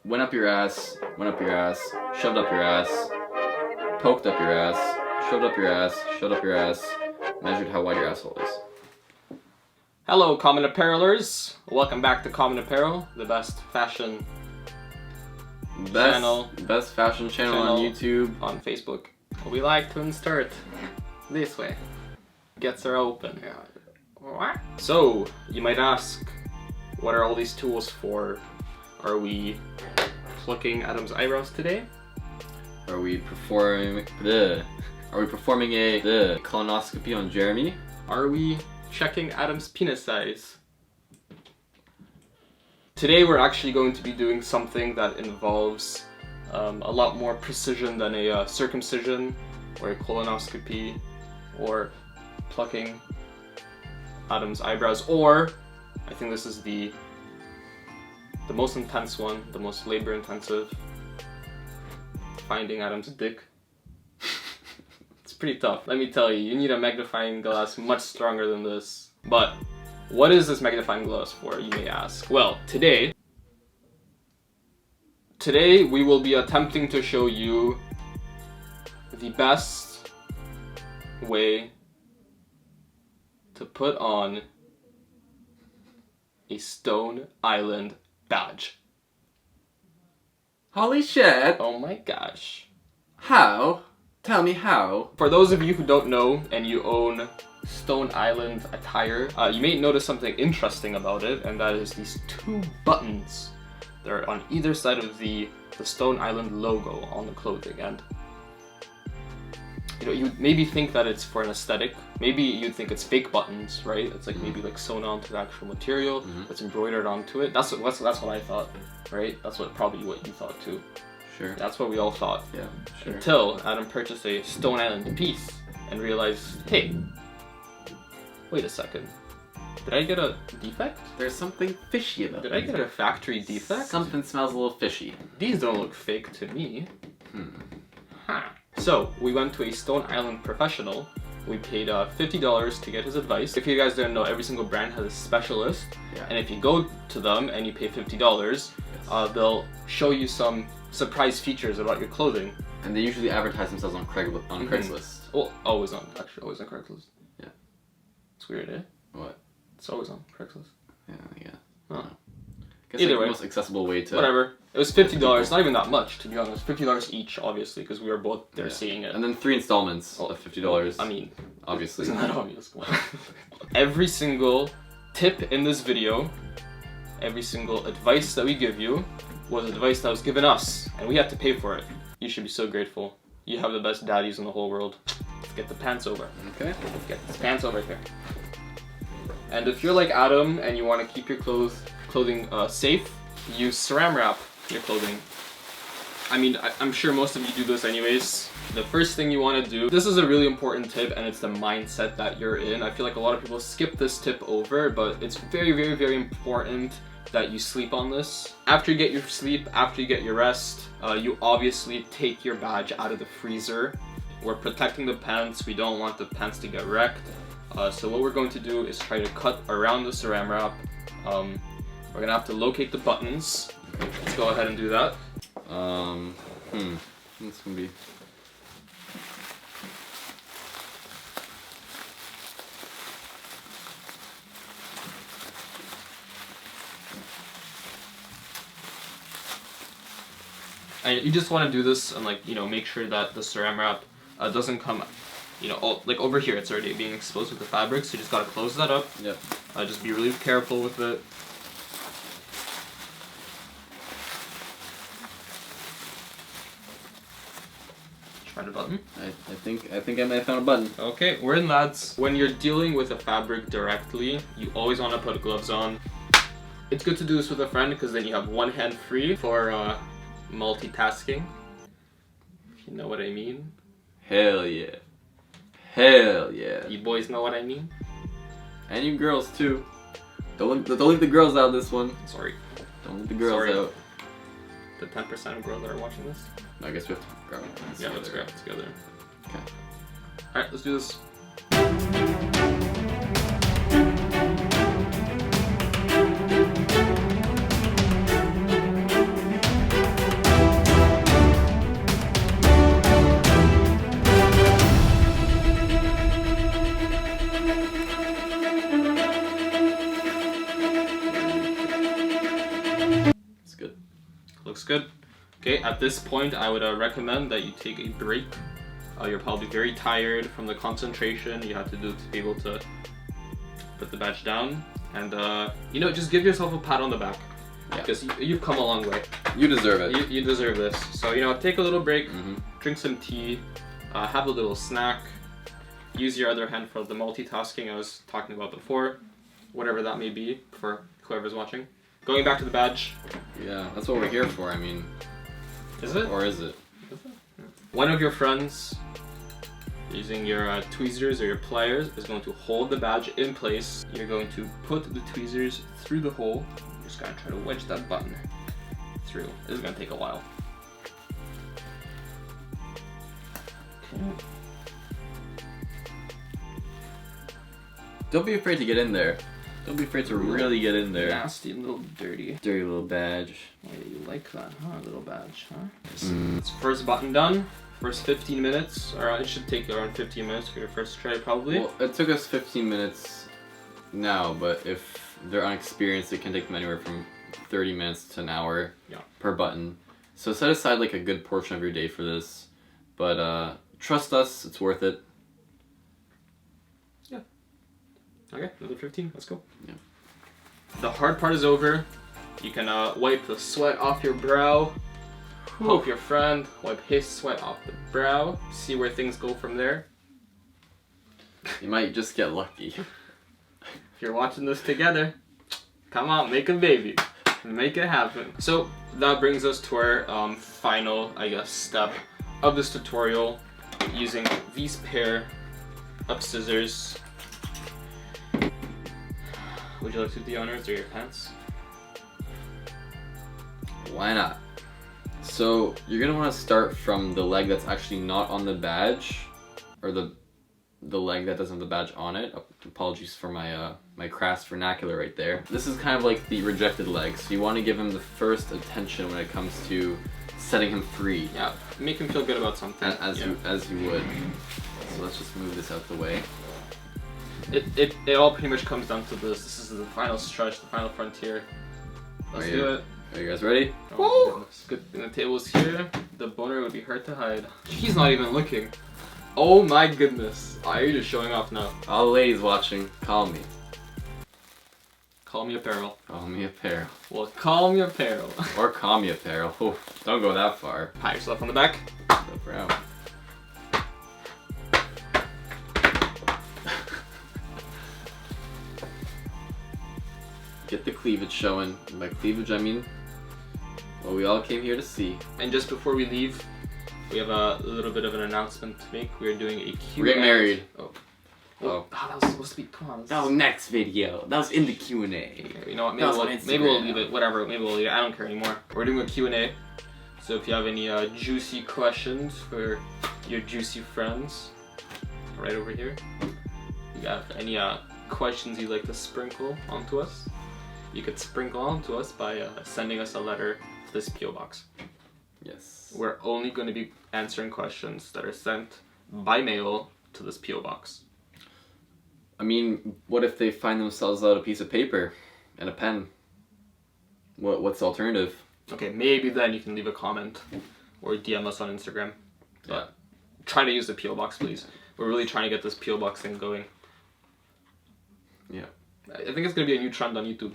went up your ass, shoved up your ass, poked up your ass, shoved up your ass, shoved up your ass, measured how wide your asshole is. Hello, Common Apparelers. Welcome back to Common Apparel, the best fashion channel Best fashion channel on YouTube. On Facebook. We like to insert this way. Gets her open. Yeah. What? So, you might ask, what are all these tools for? Are we plucking Adam's eyebrows today? Are we performing a colonoscopy on Jeremy? Are we checking Adam's penis size? Today we're actually going to be doing something that involves a lot more precision than a circumcision or a colonoscopy or plucking Adam's eyebrows, or I think this is the most intense one, the most labor intensive, finding Adam's dick. It's pretty tough, let me tell you. You need a magnifying glass much stronger than this. But what is this magnifying glass for, you may ask? Well, today we will be attempting to show you the best way to put on a Stone Island badge. Holy shit! Oh my gosh. How? Tell me how. For those of you who don't know and you own Stone Island attire, you may notice something interesting about it, and that is these two buttons that are on either side of the Stone Island logo on the clothing. And you know, you maybe think that it's for an aesthetic. Maybe you'd think it's fake buttons, right? It's like maybe like sewn onto the actual material that's embroidered onto it. That's what I thought, right? That's probably what you thought too. Sure. That's what we all thought. Yeah, sure. Until Adam purchased a Stone Island piece and realized, hey, wait a second. Did I get a defect? There's something fishy about it. Did I get a factory defect? Something smells a little fishy. These don't look fake to me. Huh. So, we went to a Stone Island professional. We paid $50 to get his advice. If you guys didn't know, every single brand has a specialist. Yeah. And if you go to them and you pay $50, they'll show you some surprise features about your clothing. And they usually advertise themselves on Craigslist. Well, always on Craigslist. Yeah. It's weird, eh? What? It's always on Craigslist. Yeah, I guess. Huh. Either way, the most accessible way to... Whatever. It was $50, not even that much, to be honest. $50 each, obviously, because we were both there seeing it. And then 3 installments of $50. I mean... Obviously. Isn't that obvious? Every single tip in this video, every single advice that we give you, was advice that was given us, and we had to pay for it. You should be so grateful. You have the best daddies in the whole world. Let's get the pants over. Okay. Let's get this pants over here. And if you're like Adam and you want to keep your clothing safe, use Saran Wrap your clothing. I mean, I'm sure most of you do this anyways. The first thing you want to do, this is a really important tip, and it's the mindset that you're in. I feel like a lot of people skip this tip over, but it's very, very, very important that you sleep on this. After you get your sleep, after you get your rest, you obviously take your badge out of the freezer. We're protecting the pants. We don't want the pants to get wrecked. So what we're going to do is try to cut around the Saran Wrap. We're gonna have to locate the buttons. Let's go ahead and do that. This can be... And you just want to do this and, like, you know, make sure that the Saran Wrap doesn't come, you know, like over here it's already being exposed with the fabric, so you just gotta close that up. Yep. Just be really careful with it. Find a button? I think I might have found a button. Okay, we're in, lads. When you're dealing with a fabric directly, you always want to put gloves on. It's good to do this with a friend because then you have one hand free for multitasking. If you know what I mean. Hell yeah. Hell yeah. You boys know what I mean? And you girls too. Don't leave the girls out this one. Sorry. Don't leave the girls out. The 10% of girls that are watching this? I guess we have to grab it. Yeah, let's grab it together. Okay. Alright, let's do this. looks good. Okay, at this point, I would recommend that you take a break. You're probably very tired from the concentration you have to do to be able to put the badge down. And, you know, just give yourself a pat on the back. Yeah. Because you've come a long way. You deserve it. You deserve this. So, you know, take a little break, drink some tea, have a little snack, use your other hand for the multitasking I was talking about before, whatever that may be for whoever's watching. Going back to the badge. Yeah, that's what we're here for, I mean. Is it? Or is it? One of your friends, using your tweezers or your pliers, is going to hold the badge in place. You're going to put the tweezers through the hole. You're just going to try to wedge that button through. This is going to take a while. Okay. Don't be afraid to get in there. Don't be afraid to really get in there. Nasty little dirty. Dirty little badge. Oh, yeah, you like that, huh? Little badge, huh? It's first button done. First 15 minutes. Or it should take around 15 minutes for your first try, probably. Well, it took us 15 minutes now, but if they're unexperienced, it can take them anywhere from 30 minutes to an hour per button. So set aside like a good portion of your day for this. But trust us, it's worth it. Yeah. Okay, another 15. Let's go. Yeah. The hard part is over. You can wipe the sweat off your brow. Help your friend wipe his sweat off the brow. See where things go from there. You might just get lucky. If you're watching this together, come on, make a baby. Make it happen. So that brings us to our final, I guess, step of this tutorial, using these pair of scissors. Would you like to do the honors or your pants? Why not? So you're gonna want to start from the leg that's actually not on the badge, or the leg that doesn't have the badge on it. Apologies for my my crass vernacular right there. This is kind of like the rejected leg, so you want to give him the first attention when it comes to setting him free. Yeah, make him feel good about something. As you would. So let's just move this out the way. It all pretty much comes down to this. This is the final stretch, the final frontier. Let's do it. Are you guys ready? Oh, good thing the table's here. The boner would be hard to hide. He's not even looking. Oh my goodness. Oh, you're just showing off now. All the ladies watching, call me. Call me apparel. Call me apparel. Well, call me apparel. Or call me apparel. Oh, don't go that far. Pat yourself on the back. The brow. Get the cleavage showing. And by cleavage, I mean what we all came here to see. And just before we leave, we have a little bit of an announcement to make. We're doing a Q&A. We're getting married. Oh, that was supposed to be. Come on. That was next video. That was in the Q&A. Okay, you know what? Maybe we'll leave it. Whatever. Maybe we'll leave it. I don't care anymore. We're doing a Q&A. So if you have any juicy questions for your juicy friends, right over here. You got any questions you'd like to sprinkle onto us? You could sprinkle onto us by sending us a letter to this PO box. Yes. We're only going to be answering questions that are sent by mail to this PO box. I mean, what if they find themselves without a piece of paper and a pen? What's the alternative? Okay, maybe then you can leave a comment or DM us on Instagram. But try to use the PO box, please. We're really trying to get this PO box thing going. Yeah. I think it's going to be a new trend on YouTube.